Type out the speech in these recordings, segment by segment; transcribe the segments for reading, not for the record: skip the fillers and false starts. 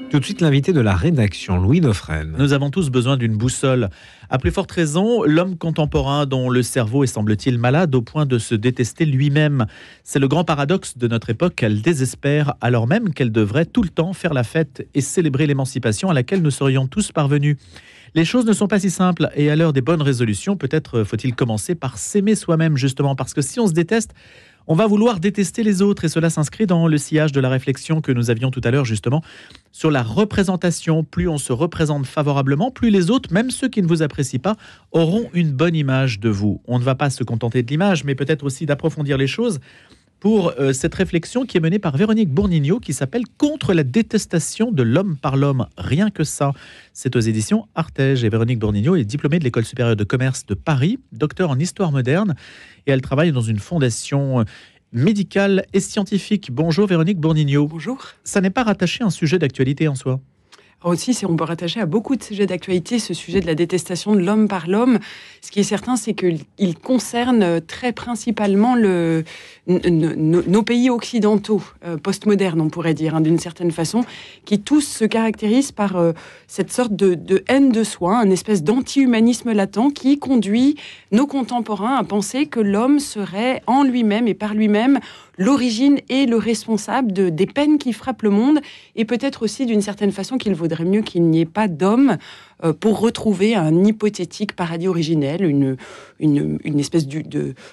Tout de suite, l'invité de la rédaction, Louis Dauphren. Nous avons tous besoin d'une boussole. À plus forte raison, l'homme contemporain dont le cerveau est, semble-t-il, malade au point de se détester lui-même. C'est le grand paradoxe de notre époque. Elle désespère alors même qu'elle devrait tout le temps faire la fête et célébrer l'émancipation à laquelle nous serions tous parvenus. Les choses ne sont pas si simples et à l'heure des bonnes résolutions, peut-être faut-il commencer par s'aimer soi-même justement, parce que si on se déteste, on va vouloir détester les autres et cela s'inscrit dans le sillage de la réflexion que nous avions tout à l'heure justement sur la représentation. Plus on se représente favorablement, plus les autres, même ceux qui ne vous apprécient pas, auront une bonne image de vous. On ne va pas se contenter de l'image, mais peut-être aussi d'approfondir les choses pour cette réflexion qui est menée par Véronique Bournignot qui s'appelle « Contre la détestation de l'homme par l'homme ». Rien que ça. C'est aux éditions Artege et Véronique Bournignot est diplômée de l'École supérieure de commerce de Paris, docteur en histoire moderne et elle travaille dans une fondation médicale et scientifique. Bonjour Véronique Bournignot. Bonjour. Ça n'est pas rattaché à un sujet d'actualité en soi? Alors aussi, on peut rattacher à beaucoup de sujets d'actualité ce sujet de la détestation de l'homme par l'homme. Ce qui est certain, c'est qu'il concerne très principalement nos pays occidentaux, postmodernes, on pourrait dire, d'une certaine façon, qui tous se caractérisent par cette sorte de haine de soi, une espèce d'anti-humanisme latent qui conduit nos contemporains à penser que l'homme serait en lui-même et par lui-même l'origine et le responsable des peines qui frappent le monde, et peut-être aussi d'une certaine façon qu'il vaudrait mieux qu'il n'y ait pas d'homme pour retrouver un hypothétique paradis originel, une espèce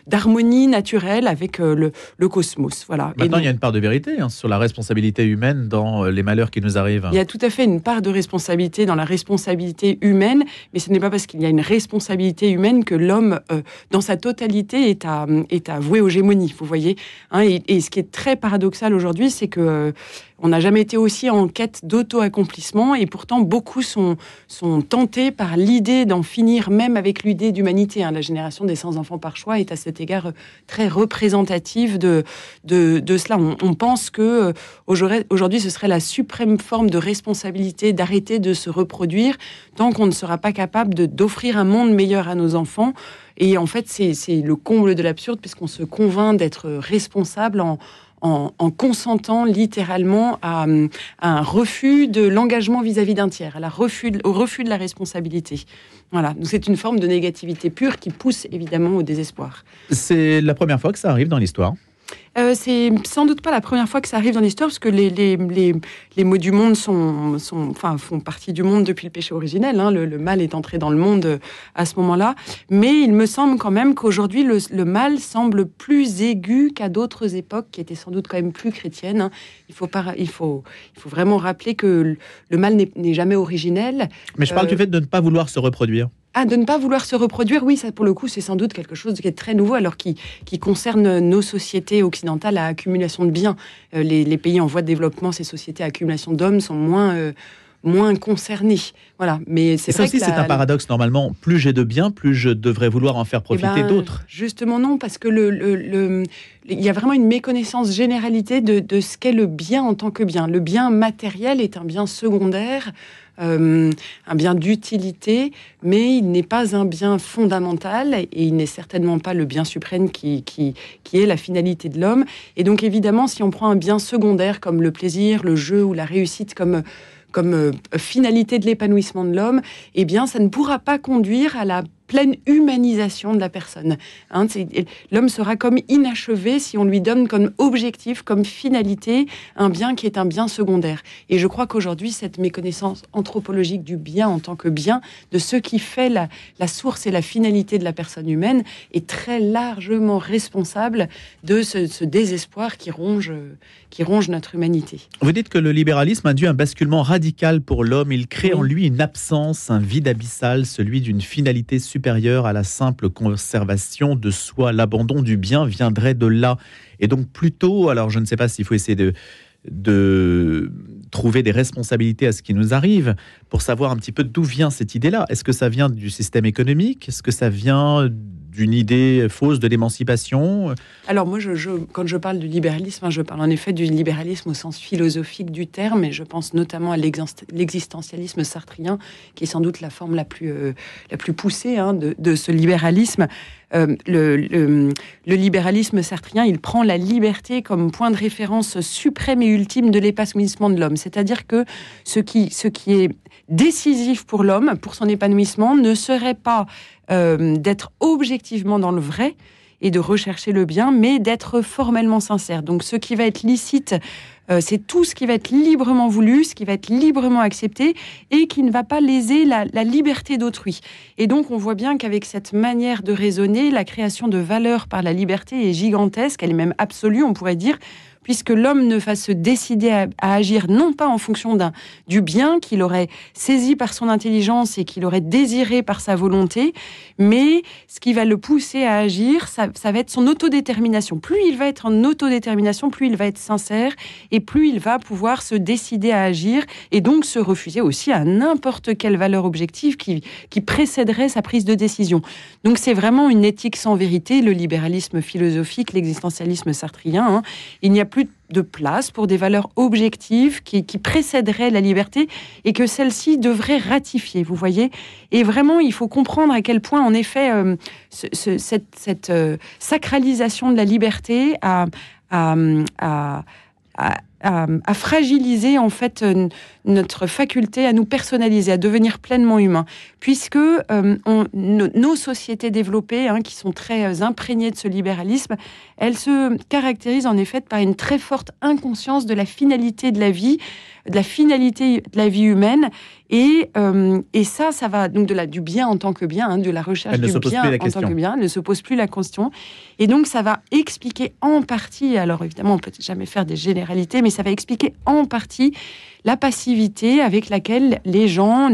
d'harmonie naturelle avec le cosmos. Voilà. Maintenant, il y a une part de vérité sur la responsabilité humaine dans les malheurs qui nous arrivent. Il y a tout à fait une part de responsabilité dans la responsabilité humaine, mais ce n'est pas parce qu'il y a une responsabilité humaine que l'homme, dans sa totalité, est à vouer aux gémonies, vous voyez. Et ce qui est très paradoxal aujourd'hui, c'est que on n'a jamais été aussi en quête d'auto-accomplissement et pourtant beaucoup sont tentés par l'idée d'en finir même avec l'idée d'humanité. La génération des sans enfants par choix est à cet égard très représentative de cela. On pense que aujourd'hui ce serait la suprême forme de responsabilité d'arrêter de se reproduire tant qu'on ne sera pas capable d'offrir un monde meilleur à nos enfants. Et en fait, c'est le comble de l'absurde puisqu'on se convainc d'être responsable en consentant littéralement à un refus de l'engagement vis-à-vis d'un tiers, au refus de la responsabilité. Voilà, donc c'est une forme de négativité pure qui pousse évidemment au désespoir. C'est la première fois que ça arrive dans l'histoire. C'est sans doute pas la première fois que ça arrive dans l'histoire, parce que les maux du monde font partie du monde depuis le péché originel. Le mal est entré dans le monde à ce moment-là. Mais il me semble quand même qu'aujourd'hui, le mal semble plus aigu qu'à d'autres époques, qui étaient sans doute quand même plus chrétiennes. Il faut vraiment rappeler que le mal n'est jamais originel. Mais je parle du fait de ne pas vouloir se reproduire. De ne pas vouloir se reproduire, oui, ça pour le coup, c'est sans doute quelque chose qui est très nouveau, alors qui concerne nos sociétés occidentales à accumulation de biens. Les pays en voie de développement, ces sociétés à accumulation d'hommes sont moins concernés. Voilà. Mais c'est vrai que c'est un paradoxe. Normalement, plus j'ai de biens, plus je devrais vouloir en faire profiter d'autres. Justement, non, parce que il y a vraiment une méconnaissance généralité de ce qu'est le bien en tant que bien. Le bien matériel est un bien secondaire, un bien d'utilité, mais il n'est pas un bien fondamental et il n'est certainement pas le bien suprême qui est la finalité de l'homme. Et donc évidemment, si on prend un bien secondaire comme le plaisir, le jeu ou la réussite comme finalité de l'épanouissement de l'homme, eh bien ça ne pourra pas conduire à la pleine humanisation de la personne. L'homme sera comme inachevé si on lui donne comme objectif, comme finalité, un bien qui est un bien secondaire. Et je crois qu'aujourd'hui, cette méconnaissance anthropologique du bien en tant que bien, de ce qui fait la source et la finalité de la personne humaine, est très largement responsable de ce désespoir qui ronge notre humanité. Vous dites que le libéralisme induit un basculement radical pour l'homme. Il crée en lui une absence, un vide abyssal, celui d'une finalité supérieure à la simple conservation de soi. L'abandon du bien viendrait de là. Et donc plutôt, alors je ne sais pas s'il faut essayer de trouver des responsabilités à ce qui nous arrive, pour savoir un petit peu d'où vient cette idée-là. Est-ce que ça vient du système économique? Est-ce que ça vient d'une idée fausse de l'émancipation? Alors moi, quand je parle du libéralisme, je parle en effet du libéralisme au sens philosophique du terme, et je pense notamment à l'existentialisme sartrien, qui est sans doute la forme la plus poussée de ce libéralisme. le libéralisme sartrien, il prend la liberté comme point de référence suprême et ultime de l'épanouissement de l'homme. C'est-à-dire que ce qui est décisif pour l'homme, pour son épanouissement, ne serait pas d'être objectivement dans le vrai et de rechercher le bien, mais d'être formellement sincère. Donc ce qui va être licite, c'est tout ce qui va être librement voulu, ce qui va être librement accepté et qui ne va pas léser la liberté d'autrui. Et donc on voit bien qu'avec cette manière de raisonner, la création de valeur par la liberté est gigantesque, elle est même absolue, on pourrait dire, puisque l'homme ne va se décider à agir non pas en fonction du bien qu'il aurait saisi par son intelligence et qu'il aurait désiré par sa volonté, mais ce qui va le pousser à agir, ça va être son autodétermination. Plus il va être en autodétermination, plus il va être sincère et plus il va pouvoir se décider à agir et donc se refuser aussi à n'importe quelle valeur objective qui précéderait sa prise de décision. Donc c'est vraiment une éthique sans vérité, le libéralisme philosophique, l'existentialisme sartrien. Il n'y a plus de place pour des valeurs objectives qui précéderaient la liberté et que celle-ci devrait ratifier, vous voyez. Et vraiment, il faut comprendre à quel point, en effet, cette sacralisation de la liberté a fragiliser en fait notre faculté à nous personnaliser, à devenir pleinement humains, puisque nos sociétés développées, qui sont très imprégnées de ce libéralisme, elles se caractérisent en effet par une très forte inconscience de la finalité de la vie, humaine, et ça va donc du bien en tant que bien, de la recherche du bien en tant que bien, elle ne se pose plus la question, et donc ça va expliquer en partie, alors évidemment on peut jamais faire des généralités, mais ça va expliquer en partie la passivité avec laquelle les gens,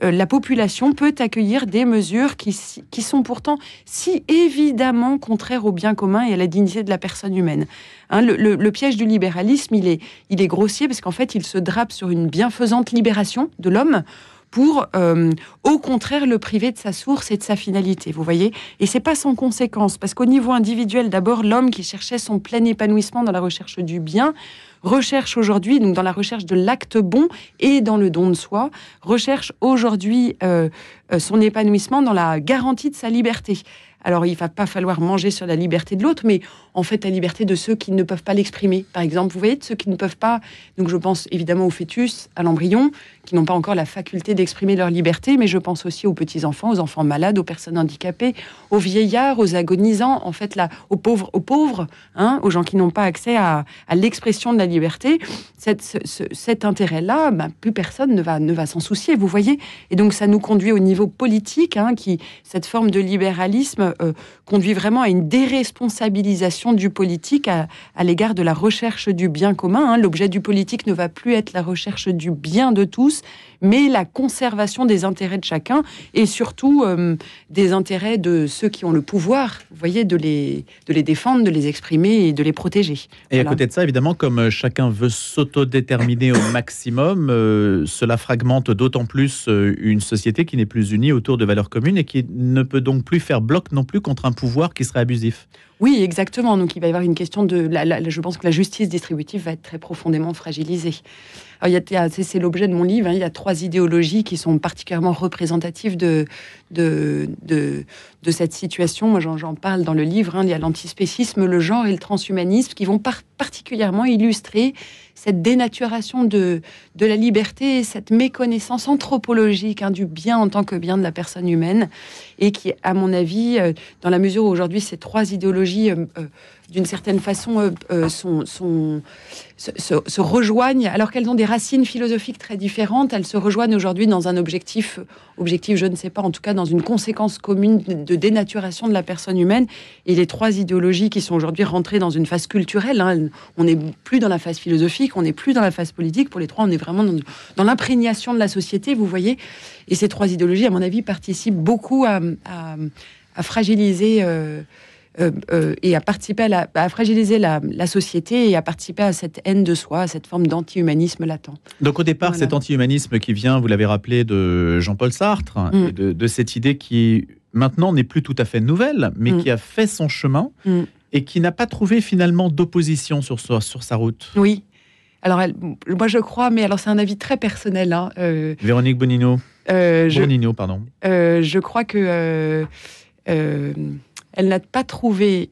la population peut accueillir des mesures qui sont pourtant si évidemment contraires au bien commun et à la dignité de la personne humaine. Le piège du libéralisme, il est grossier parce qu'en fait, il se drape sur une bienfaisante libération de l'homme pour, au contraire, le priver de sa source et de sa finalité, vous voyez. Et c'est pas sans conséquence, parce qu'au niveau individuel, d'abord, l'homme qui cherchait son plein épanouissement dans la recherche du bien, recherche aujourd'hui, donc dans la recherche de l'acte bon et dans le don de soi, recherche aujourd'hui son épanouissement dans la garantie de sa liberté. Alors, il ne va pas falloir manger sur la liberté de l'autre, mais en fait, la liberté de ceux qui ne peuvent pas l'exprimer. Par exemple, vous voyez, de ceux qui ne peuvent pas... Donc, je pense évidemment au fœtus, à l'embryon, qui n'ont pas encore la faculté d'exprimer leur liberté, mais je pense aussi aux petits-enfants, aux enfants malades, aux personnes handicapées, aux vieillards, aux agonisants, en fait, là, aux pauvres, aux gens qui n'ont pas accès à l'expression de la liberté. Cet intérêt-là, plus personne ne va s'en soucier, vous voyez. Et donc, ça nous conduit au niveau politique, cette forme de libéralisme conduit vraiment à une déresponsabilisation du politique à l'égard de la recherche du bien commun. L'objet du politique ne va plus être la recherche du bien de tous, mais la conservation des intérêts de chacun et surtout des intérêts de ceux qui ont le pouvoir, vous voyez, de les défendre, de les exprimer et de les protéger. Et voilà. À côté de ça, évidemment, comme chacun veut s'autodéterminer au maximum, cela fragmente d'autant plus une société qui n'est plus unie autour de valeurs communes et qui ne peut donc plus faire bloc non plus contre un pouvoir qui serait abusif. Oui, exactement. Donc, il va y avoir une question de... je pense que la justice distributive va être très profondément fragilisée. Alors, c'est l'objet de mon livre. Il y a 3 idéologies qui sont particulièrement représentatives de cette situation. Moi, j'en parle dans le livre. Il y a l'antispécisme, le genre et le transhumanisme qui vont particulièrement illustrer cette dénaturation de la liberté, cette méconnaissance anthropologique du bien en tant que bien de la personne humaine, et qui, à mon avis, dans la mesure où aujourd'hui ces 3 idéologies, d'une certaine façon, se rejoignent, alors qu'elles ont des racines philosophiques très différentes, elles se rejoignent aujourd'hui dans un objectif, je ne sais pas, en tout cas dans une conséquence commune de dénaturation de la personne humaine. Et les 3 idéologies qui sont aujourd'hui rentrées dans une phase culturelle, on n'est plus dans la phase philosophique, on n'est plus dans la phase politique. Pour les 3, on est vraiment dans l'imprégnation de la société, vous voyez. Et ces 3 idéologies, à mon avis, participent beaucoup à fragiliser... et à participer à fragiliser la société et à participer à cette haine de soi, à cette forme d'anti-humanisme latent. Donc au départ, cet anti-humanisme qui vient, vous l'avez rappelé, de Jean-Paul Sartre, et de cette idée qui maintenant n'est plus tout à fait nouvelle, mais qui a fait son chemin et qui n'a pas trouvé finalement d'opposition sur sa route. Oui. Alors, moi je crois, mais alors c'est un avis très personnel. Véronique Bonino. Bonino, pardon. Je crois que... elle n'a pas trouvé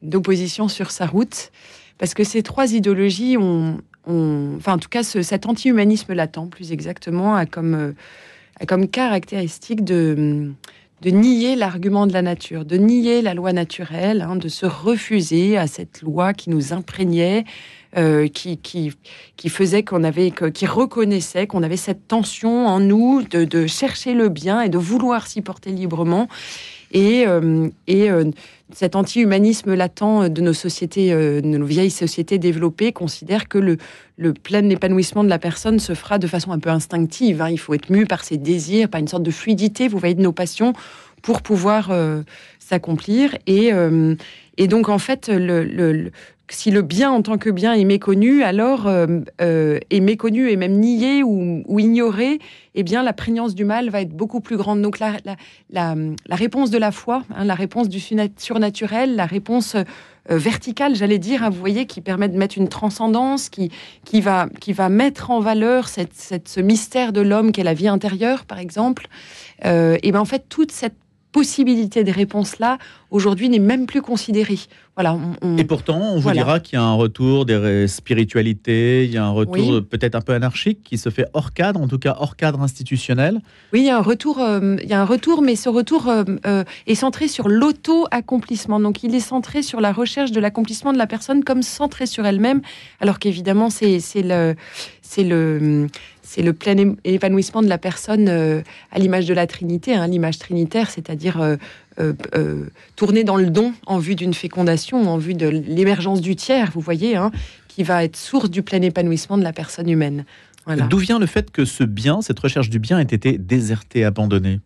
d'opposition sur sa route, parce que ces trois idéologies enfin en tout cas cet anti-humanisme latent, plus exactement, a comme caractéristique de nier l'argument de la nature, de nier la loi naturelle, de se refuser à cette loi qui nous imprégnait, qui faisait qui reconnaissait qu'on avait cette tension en nous de chercher le bien et de vouloir s'y porter librement. Et cet anti-humanisme latent de nos sociétés, de nos vieilles sociétés développées, considère que le plein épanouissement de la personne se fera de façon un peu instinctive. Il faut être mu par ses désirs, par une sorte de fluidité, vous voyez, de nos passions, pour pouvoir s'accomplir. Et donc, en fait, si le bien en tant que bien est méconnu, alors est méconnu et même nié ou ignoré, eh bien la prégnance du mal va être beaucoup plus grande. Donc la réponse de la foi, la réponse du surnaturel, la réponse verticale, j'allais dire, vous voyez, qui permet de mettre une transcendance, qui va mettre en valeur ce mystère de l'homme qu'est la vie intérieure, par exemple. Et bien en fait, toute cette possibilité des réponses-là, aujourd'hui, n'est même plus considérée. Voilà, Et pourtant, on vous dira qu'il y a un retour des spiritualités, il y a un retour peut-être un peu anarchique qui se fait hors cadre, en tout cas hors cadre institutionnel. Oui, il y a un retour, mais ce retour est centré sur l'auto-accomplissement. Donc, il est centré sur la recherche de l'accomplissement de la personne comme centré sur elle-même, alors qu'évidemment, c'est le plein épanouissement de la personne à l'image de la Trinité, l'image trinitaire, c'est-à-dire tourner dans le don en vue d'une fécondation, en vue de l'émergence du tiers, vous voyez, qui va être source du plein épanouissement de la personne humaine. Voilà. D'où vient le fait que ce bien, cette recherche du bien, ait été désertée, abandonnée ?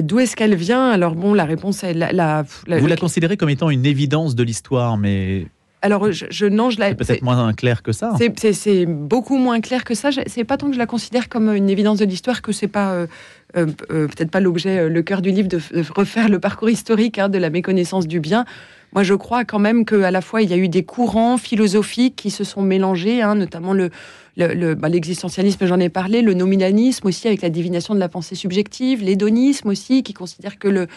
D'où est-ce qu'elle vient ? Alors bon, la réponse est... Vous la considérez comme étant une évidence de l'histoire, mais... Alors, c'est peut-être moins clair que ça. C'est beaucoup moins clair que ça. C'est pas tant que je la considère comme une évidence de l'histoire que c'est pas peut-être pas l'objet, le cœur du livre de refaire le parcours historique de la méconnaissance du bien. Moi, je crois quand même qu'à la fois il y a eu des courants philosophiques qui se sont mélangés, notamment l'existentialisme, j'en ai parlé, le nominalisme aussi avec la divination de la pensée subjective, l'hédonisme aussi qui considère que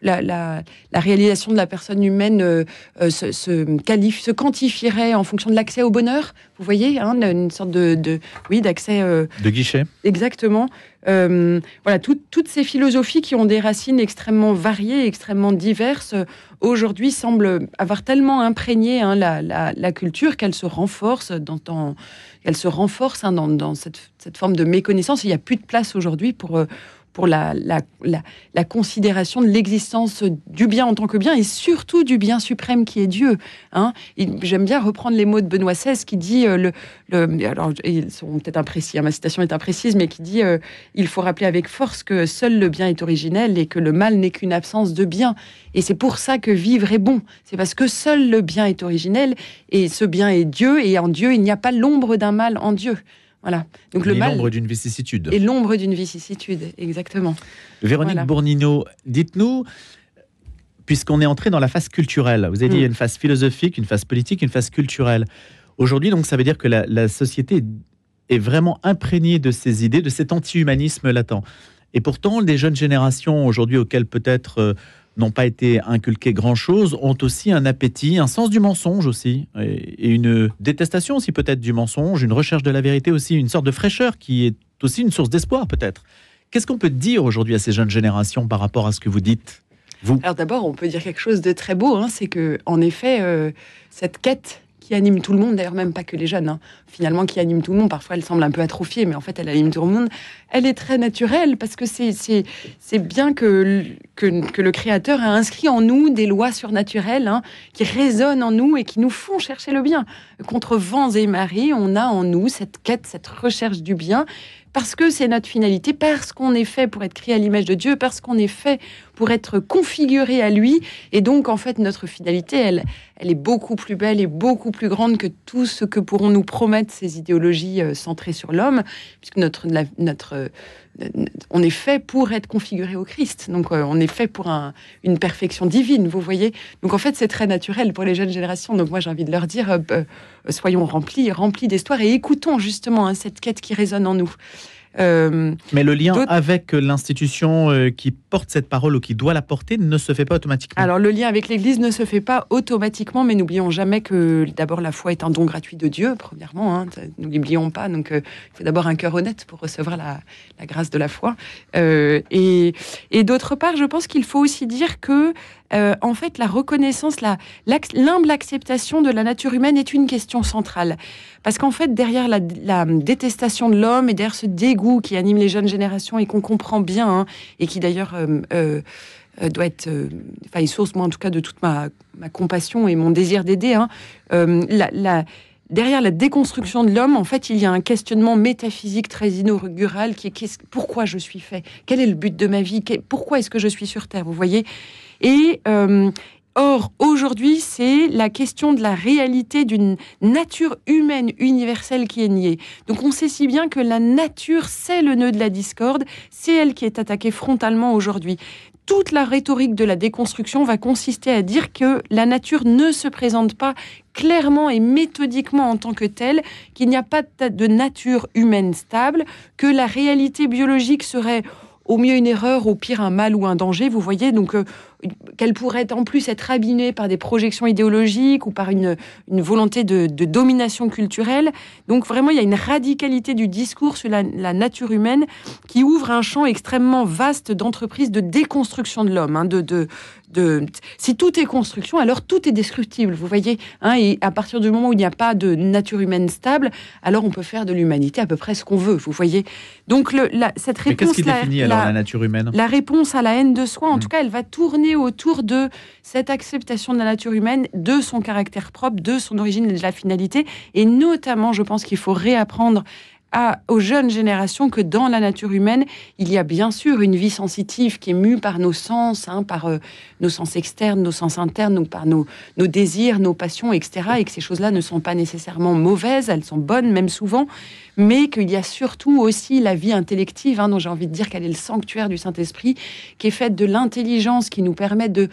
la réalisation de la personne humaine se quantifierait en fonction de l'accès au bonheur. Vous voyez, une sorte d'accès... de guichet. Exactement. Voilà, toutes ces philosophies qui ont des racines extrêmement variées, extrêmement diverses, aujourd'hui semblent avoir tellement imprégné la culture qu'elle se renforce dans cette forme de méconnaissance. Il n'y a plus de place aujourd'hui pour la considération de l'existence du bien en tant que bien et surtout du bien suprême qui est Dieu. J'aime bien reprendre les mots de Benoît XVI qui dit, alors ils sont peut-être imprécis, ma citation est imprécise, mais qui dit il faut rappeler avec force que seul le bien est originel et que le mal n'est qu'une absence de bien. Et c'est pour ça que vivre est bon. C'est parce que seul le bien est originel et ce bien est Dieu et en Dieu il n'y a pas l'ombre d'un mal en Dieu. Voilà. Donc le mal l'ombre d'une vicissitude. Et l'ombre d'une vicissitude, exactement. Véronique Bournino, dites-nous, puisqu'on est entré dans la phase culturelle, vous avez dit il y a une phase philosophique, une phase politique, une phase culturelle. Aujourd'hui, donc, ça veut dire que la société est vraiment imprégnée de ces idées, de cet anti-humanisme latent. Et pourtant, les jeunes générations aujourd'hui, auxquelles peut-être n'ont pas été inculquées grand-chose, ont aussi un appétit, un sens du mensonge aussi, et une détestation aussi peut-être du mensonge, une recherche de la vérité aussi, une sorte de fraîcheur qui est aussi une source d'espoir peut-être. Qu'est-ce qu'on peut dire aujourd'hui à ces jeunes générations par rapport à ce que vous dites, vous ? Alors d'abord, on peut dire quelque chose de très beau, c'est que en effet, cette quête qui anime tout le monde, d'ailleurs même pas que les jeunes, finalement qui anime tout le monde, parfois elle semble un peu atrophiée, mais en fait elle anime tout le monde, elle est très naturelle, parce que c'est bien que le Créateur a inscrit en nous des lois surnaturelles qui résonnent en nous et qui nous font chercher le bien. Contre vents et marées, on a en nous cette quête, cette recherche du bien, parce que c'est notre finalité, parce qu'on est fait pour être créé à l'image de Dieu, parce qu'on est fait pour être configuré à lui. Et donc, en fait, notre finalité, elle est beaucoup plus belle et beaucoup plus grande que tout ce que pourront nous promettre ces idéologies centrées sur l'homme, puisque on est fait pour être configuré au Christ. Donc, on est fait pour une perfection divine, vous voyez. Donc, en fait, c'est très naturel pour les jeunes générations. Donc, moi, j'ai envie de leur dire, soyons remplis d'espoir et écoutons justement cette quête qui résonne en nous. Mais le lien avec l'institution qui porte cette parole ou qui doit la porter ne se fait pas automatiquement. Alors le lien avec l'Église ne se fait pas automatiquement, mais n'oublions jamais que d'abord la foi est un don gratuit de Dieu, premièrement, hein, nous l'oublions pas, donc il faut d'abord un cœur honnête pour recevoir la grâce de la foi. Et d'autre part, je pense qu'il faut aussi dire que en fait, la reconnaissance, l'humble acceptation de la nature humaine est une question centrale. Parce qu'en fait, derrière la détestation de l'homme et derrière ce dégoût qui anime les jeunes générations et qu'on comprend bien, hein, et qui d'ailleurs doit être, est source, moi en tout cas, de toute ma compassion et mon désir d'aider, hein, derrière la déconstruction de l'homme, en fait, il y a un questionnement métaphysique très inaugural qui est pourquoi je suis fait ? Quel est le but de ma vie ? Pourquoi est-ce que je suis sur Terre ? Vous voyez ? Et or, aujourd'hui, c'est la question de la réalité d'une nature humaine universelle qui est niée. Donc, on sait si bien que la nature, c'est le nœud de la discorde, c'est elle qui est attaquée frontalement aujourd'hui. Toute la rhétorique de la déconstruction va consister à dire que la nature ne se présente pas clairement et méthodiquement en tant que telle, qu'il n'y a pas de nature humaine stable, que la réalité biologique serait au mieux une erreur, au pire un mal ou un danger, vous voyez, donc qu'elle pourrait en plus être abîmée par des projections idéologiques ou par une volonté de domination culturelle. Donc vraiment, il y a une radicalité du discours sur la nature humaine qui ouvre un champ extrêmement vaste d'entreprises de déconstruction de l'homme. Hein, si tout est construction, alors tout est destructible, vous voyez. Hein, et à partir du moment où il n'y a pas de nature humaine stable, alors on peut faire de l'humanité à peu près ce qu'on veut, vous voyez. Donc cette réponse... Mais qu'est-ce qui définit alors la nature humaine ? La réponse à la haine de soi, en tout cas, elle va tourner autour de cette acceptation de la nature humaine, de son caractère propre, de son origine et de la finalité. Et notamment, je pense qu'il faut réapprendre aux jeunes générations que dans la nature humaine, il y a bien sûr une vie sensitive qui est mue par nos sens, hein, par nos sens externes, nos sens internes, donc par nos désirs, nos passions, etc. Et que ces choses-là ne sont pas nécessairement mauvaises, elles sont bonnes même souvent, mais qu'il y a surtout aussi la vie intellective, hein, dont j'ai envie de dire qu'elle est le sanctuaire du Saint-Esprit, qui est faite de l'intelligence qui nous permet de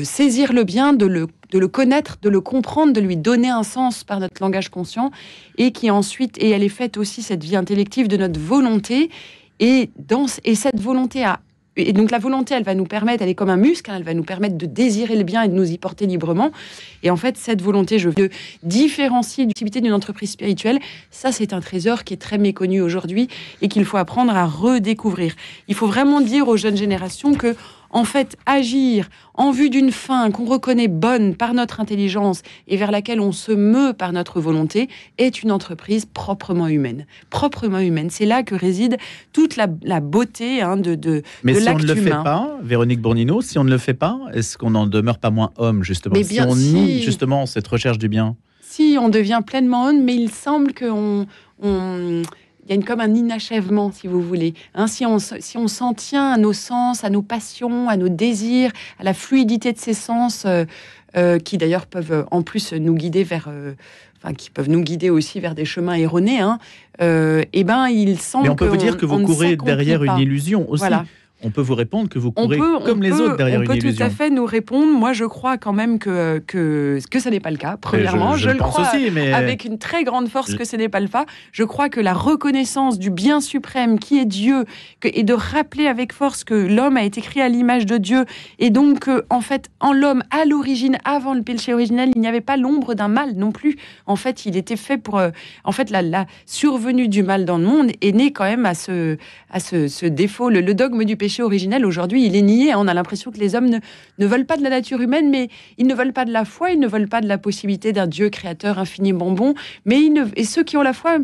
saisir le bien, de le connaître, de le comprendre, de lui donner un sens par notre langage conscient, et qui ensuite, et elle est faite aussi, cette vie intellective, de notre volonté, et cette volonté et donc la volonté, elle va nous permettre, elle est comme un muscle, hein, elle va nous permettre de désirer le bien et de nous y porter librement. Et en fait, cette volonté, je veux différencier l'activité d'une entreprise spirituelle. Ça, c'est un trésor qui est très méconnu aujourd'hui et qu'il faut apprendre à redécouvrir. Il faut vraiment dire aux jeunes générations que, en fait, agir en vue d'une fin qu'on reconnaît bonne par notre intelligence et vers laquelle on se meut par notre volonté est une entreprise proprement humaine. Proprement humaine. C'est là que réside toute la beauté, hein, de Mais de si l'acte on ne le fait humain. pas, Véronique Bournino, si on ne le fait pas, est-ce qu'on n'en demeure pas moins homme, justement ? Mais Si bien on si. nie justement cette recherche du bien. Si, on devient pleinement homme, mais il semble qu'il y a comme un inachèvement, si vous voulez. Hein, si on s'en tient à nos sens, à nos passions, à nos désirs, à la fluidité de ces sens, qui d'ailleurs peuvent en plus nous guider qui peuvent nous guider aussi vers des chemins erronés, hein, et ben il semble. Mais on peut vous dire que vous courez derrière une illusion aussi. Voilà. On peut vous répondre que vous courez comme les autres derrière une illusion. On peut tout à fait nous répondre. Moi, je crois quand même que ça n'est pas le cas. Premièrement, je le pense crois aussi, mais avec une très grande force que ce n'est pas le cas. Je crois que la reconnaissance du bien suprême qui est Dieu, et de rappeler avec force que l'homme a été créé à l'image de Dieu, et donc en fait, en l'homme, à l'origine, avant le péché originel, il n'y avait pas l'ombre d'un mal non plus. En fait, il était fait pour... en fait, la survenue du mal dans le monde est née quand même à ce défaut. Le dogme du péché originel, aujourd'hui, il est nié. On a l'impression que les hommes ne veulent pas de la nature humaine, mais ils ne veulent pas de la foi, ils ne veulent pas de la possibilité d'un Dieu créateur infiniment bon. Mais et ceux qui ont la foi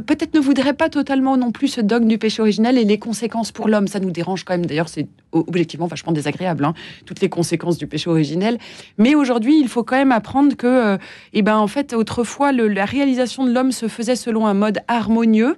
peut-être ne voudraient pas totalement non plus ce dogme du péché originel et les conséquences pour l'homme. Ça nous dérange quand même. D'ailleurs, c'est objectivement vachement désagréable, hein, toutes les conséquences du péché originel. Mais aujourd'hui, il faut quand même apprendre que, en fait, autrefois, la réalisation de l'homme se faisait selon un mode harmonieux,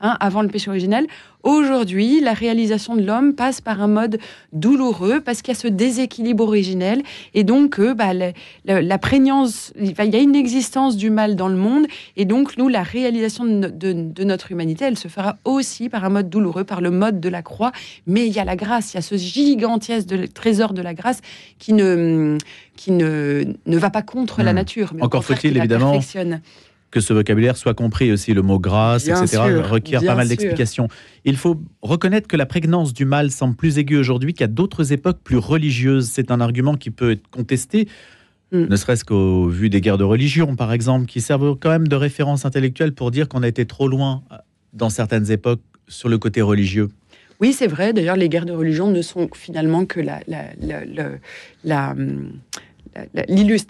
hein, avant le péché originel. Aujourd'hui, la réalisation de l'homme passe par un mode douloureux parce qu'il y a ce déséquilibre originel et donc la prégnance, il y a une existence du mal dans le monde et donc nous, la réalisation de notre humanité, elle se fera aussi par un mode douloureux, par le mode de la croix. Mais il y a la grâce, il y a ce gigantesque trésor de la grâce qui ne va pas contre la nature. Mais encore faut-il évidemment Que ce vocabulaire soit compris aussi, le mot grâce, Bien etc., sûr, requiert bien pas mal sûr. d'explications. Il faut reconnaître que la prégnance du mal semble plus aiguë aujourd'hui qu'à d'autres époques plus religieuses. C'est un argument qui peut être contesté, ne serait-ce qu'au vu des guerres de religion, par exemple, qui servent quand même de référence intellectuelle pour dire qu'on a été trop loin dans certaines époques sur le côté religieux. Oui, c'est vrai. D'ailleurs, les guerres de religion ne sont finalement que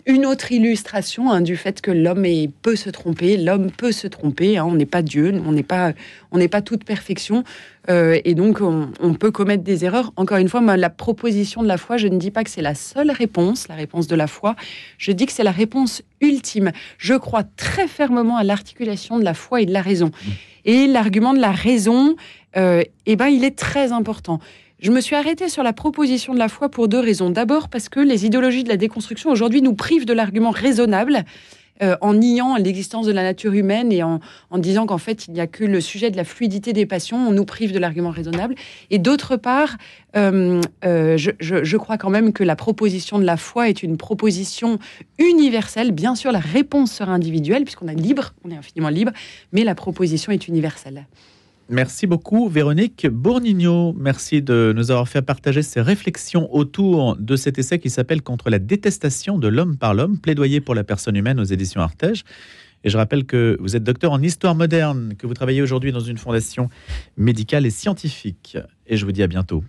une autre illustration du fait que l'homme peut se tromper. L'homme peut se tromper. On n'est pas Dieu, on n'est pas toute perfection. Et donc, on peut commettre des erreurs. Encore une fois, moi, la proposition de la foi, je ne dis pas que c'est la seule réponse, la réponse de la foi. Je dis que c'est la réponse ultime. Je crois très fermement à l'articulation de la foi et de la raison. Et l'argument de la raison, il est très important. Je me suis arrêtée sur la proposition de la foi pour 2 raisons. D'abord, parce que les idéologies de la déconstruction, aujourd'hui, nous privent de l'argument raisonnable, en niant l'existence de la nature humaine et en disant qu'en fait, il n'y a que le sujet de la fluidité des passions. On nous prive de l'argument raisonnable. Et d'autre part, je crois quand même que la proposition de la foi est une proposition universelle. Bien sûr, la réponse sera individuelle, puisqu'on on est infiniment libre, mais la proposition est universelle. Merci beaucoup Véronique Bournignot. Merci de nous avoir fait partager ces réflexions autour de cet essai qui s'appelle « Contre la détestation de l'homme par l'homme, plaidoyer pour la personne humaine » aux éditions Artege. Et je rappelle que vous êtes docteur en histoire moderne, que vous travaillez aujourd'hui dans une fondation médicale et scientifique. Et je vous dis à bientôt.